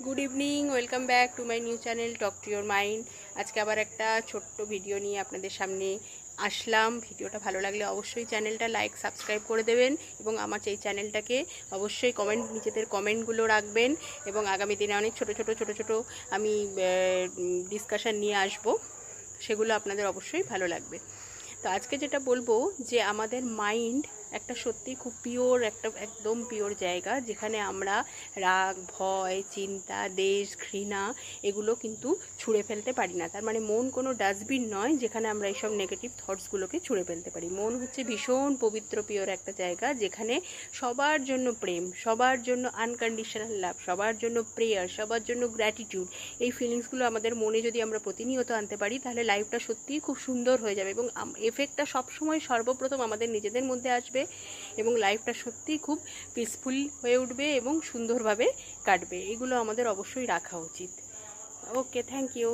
Good evening, welcome back to my new channel talk to your mind. আজকে আবার একটা ছোট্ট ভিডিও নিয়ে আপনাদের সামনে আসলাম। ভিডিওটা ভালো লাগলে অবশ্যই চ্যানেলটা লাইক সাবস্ক্রাইব করে দেবেন এবং আমার এই চ্যানেলটাকে অবশ্যই নিজেদের কমেন্টগুলো রাখবেন এবং আগামী দিনে অনেক ছোট ছোট আমি ডিসকাশন নিয়ে আসব, সেগুলো আপনাদের অবশ্যই ভালো লাগবে। তো আজকে যেটা বলবো যে আমাদের মাইন্ড একটা সত্যি খুব পিওর, একদম পিওর জায়গা, যেখানে আমরা রাগ, ভয়, চিন্তা, দেশ, ঘৃণা এগুলো কিন্তু ছুঁড়ে ফেলতে পারি না। তার মানে মন কোনো ডাস্টবিন নয় যেখানে আমরা এইসব নেগেটিভ থটসগুলোকে ছুঁড়ে ফেলতে পারি। মন হচ্ছে ভীষণ পবিত্র, পিওর একটা জায়গা, যেখানে সবার জন্য প্রেম, সবার জন্য আনকন্ডিশনাল লাভ, সবার জন্য প্রেয়ার, সবার জন্য গ্র্যাটিটিউড, এই ফিলিংসগুলো আমাদের মনে যদি আমরা প্রতিনিয়ত আনতে পারি, তাহলে লাইফটা সত্যিই খুব সুন্দর হয়ে যাবে এবং এফেক্টটা সবসময় সর্বপ্রথম আমাদের নিজেদের মধ্যে আসবে এবং লাইফটা সত্যিই খুব পিসফুল হয়ে উঠবে এবং সুন্দরভাবে কাটবে। এগুলো আমাদের অবশ্যই রাখা উচিত। ওকে, থ্যাংক ইউ।